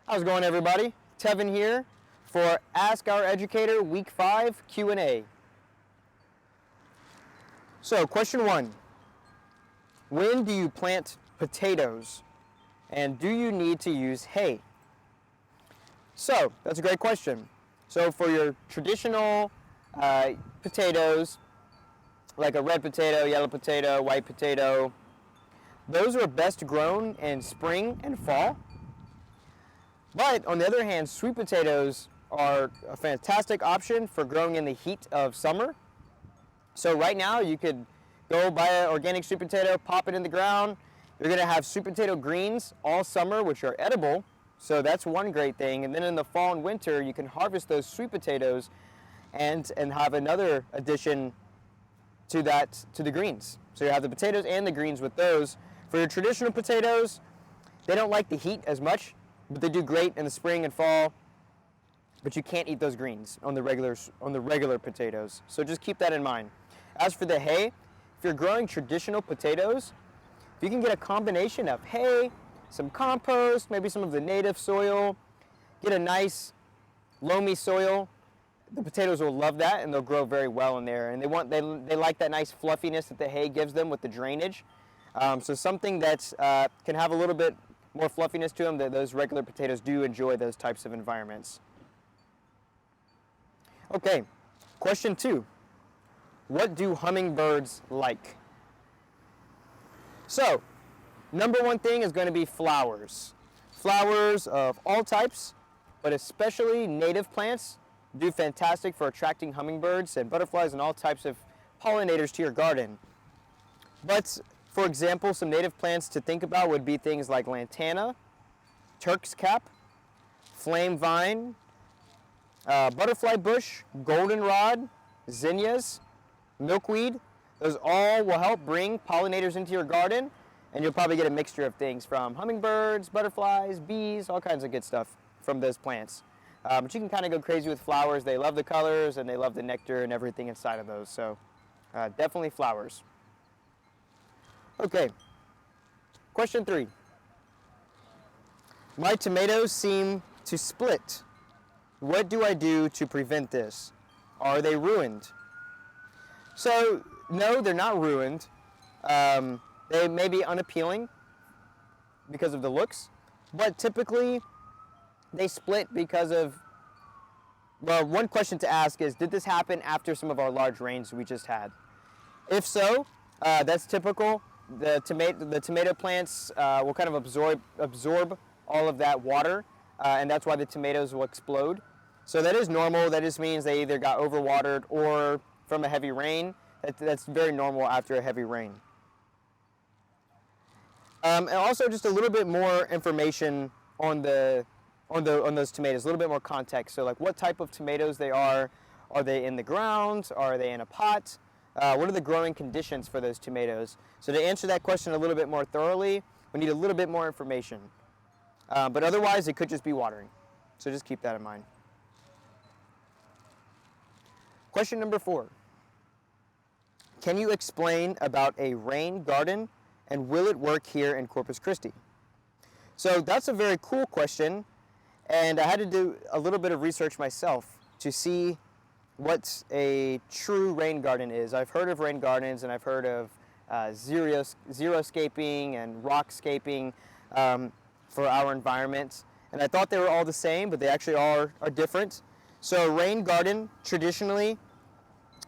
How's it going, everybody? Tevin here for Ask Our Educator Week 5 Q&A. So, question 1. When do you plant potatoes? And do you need to use hay? So, that's a great question. So, for your traditional potatoes, like a red potato, yellow potato, white potato, those are best grown in spring and fall. But on the other hand, sweet potatoes are a fantastic option for growing in the heat of summer. So right now you could go buy an organic sweet potato, pop it in the ground. You're going to have sweet potato greens all summer, which are edible. So that's one great thing. And then in the fall and winter, you can harvest those sweet potatoes and have another addition to the greens. So you have the potatoes and the greens with those. For your traditional potatoes, they don't like the heat as much, but they do great in the spring and fall. But you can't eat those greens on the regular potatoes. So just keep that in mind. As for the hay, if you're growing traditional potatoes, if you can get a combination of hay, some compost, maybe some of the native soil, get a nice loamy soil, the potatoes will love that and they'll grow very well in there. And they like that nice fluffiness that the hay gives them with the drainage. So something that can have a little bit more fluffiness to them, that those regular potatoes do enjoy those types of environments. Okay, question 2. What do hummingbirds like? So, number one thing is going to be flowers. Flowers of all types, but especially native plants, do fantastic for attracting hummingbirds and butterflies and all types of pollinators to your garden. But for example, some native plants to think about would be things like lantana, Turk's cap, flame vine, butterfly bush, goldenrod, zinnias, milkweed. Those all will help bring pollinators into your garden, and you'll probably get a mixture of things from hummingbirds, butterflies, bees, all kinds of good stuff from those plants. But you can kind of go crazy with flowers. They love the colors and they love the nectar and everything inside of those. So definitely flowers. Okay, question 3. My tomatoes seem to split. What do I do to prevent this? Are they ruined? So, no, they're not ruined. They may be unappealing because of the looks, but typically they split because of, well, one question to ask is, did this happen after some of our large rains we just had? If so, that's typical. The tomato plants will kind of absorb all of that water, and that's why the tomatoes will explode. So that is normal. That just means they either got overwatered or from a heavy rain. That's very normal after a heavy rain. And also just a little bit more information on those tomatoes, a little bit more context. So like what type of tomatoes they are they in the ground? Are they in a pot? What are the growing conditions for those tomatoes? So to answer that question a little bit more thoroughly, we need a little bit more information. But otherwise, it could just be watering. So just keep that in mind. Question number 4. Can you explain about a rain garden and will it work here in Corpus Christi? So that's a very cool question, and I had to do a little bit of research myself to see what a true rain garden is. I've heard of rain gardens and I've heard of xeriscaping and rockscaping for our environment, and I thought they were all the same, but they actually are different. So a rain garden traditionally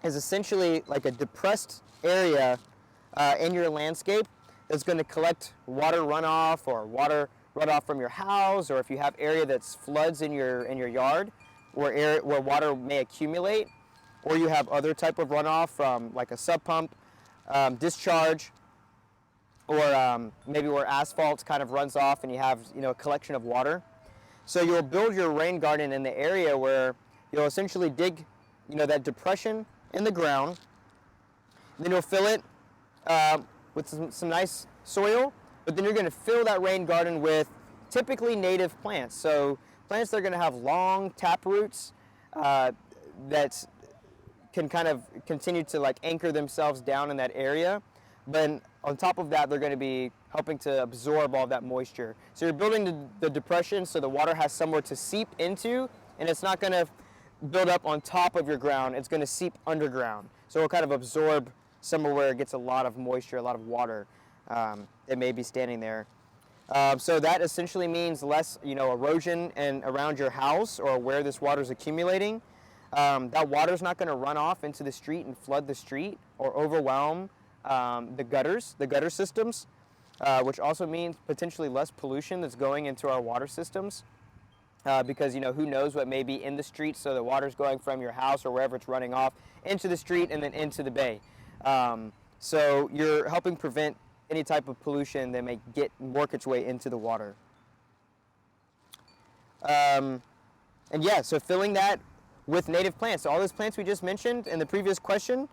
is essentially like a depressed area in your landscape that's going to collect water runoff or water runoff from your house, or if you have area that's floods in your yard, where water may accumulate, or you have other type of runoff from like a sub pump discharge, or maybe where asphalt kind of runs off and you have a collection of water. So you'll build your rain garden in the area where you'll essentially dig that depression in the ground, then you'll fill it with some nice soil, but then you're going to fill that rain garden with typically native plants. So plants that are going to have long tap roots that can kind of continue to like anchor themselves down in that area. But on top of that, they're going to be helping to absorb all that moisture. So you're building the depression so the water has somewhere to seep into, and it's not going to build up on top of your ground. It's going to seep underground. So it'll kind of absorb somewhere where it gets a lot of moisture, a lot of water that may be standing there. So that essentially means less, erosion and around your house or where this water is accumulating. That water is not going to run off into the street and flood the street or overwhelm the gutter systems, which also means potentially less pollution that's going into our water systems. Because who knows what may be in the street, so the water's going from your house or wherever it's running off into the street and then into the bay. So you're helping prevent any type of pollution that may work its way into the water. And yeah, so filling that with native plants. So all those plants we just mentioned in the previous question,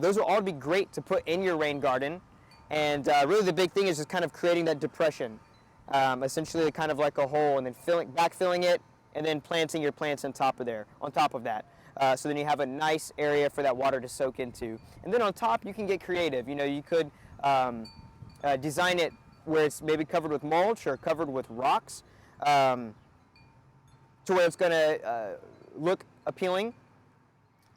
those will all be great to put in your rain garden. And really the big thing is just kind of creating that depression. Essentially kind of like a hole, and then backfilling it, and then planting your plants on top of that. So then you have a nice area for that water to soak into. And then on top, you can get creative. You could design it where it's maybe covered with mulch or covered with rocks, to where it's going to look appealing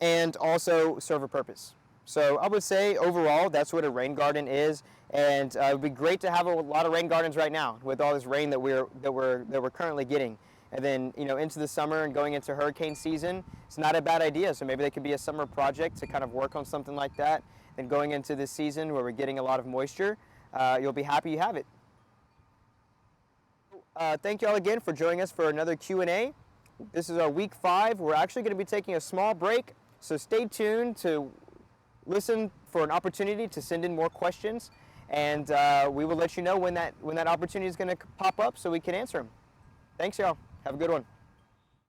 and also serve a purpose. So I would say overall, that's what a rain garden is, and it would be great to have a lot of rain gardens right now with all this rain that we're currently getting. And then into the summer and going into hurricane season, it's not a bad idea. So maybe they could be a summer project to kind of work on something like that. And going into this season where we're getting a lot of moisture, you'll be happy you have it. Thank you all again for joining us for another Q&A. This is our week 5. We're actually going to be taking a small break, so stay tuned to listen for an opportunity to send in more questions, and we will let you know when that opportunity is going to pop up so we can answer them. Thanks, y'all. Have a good one.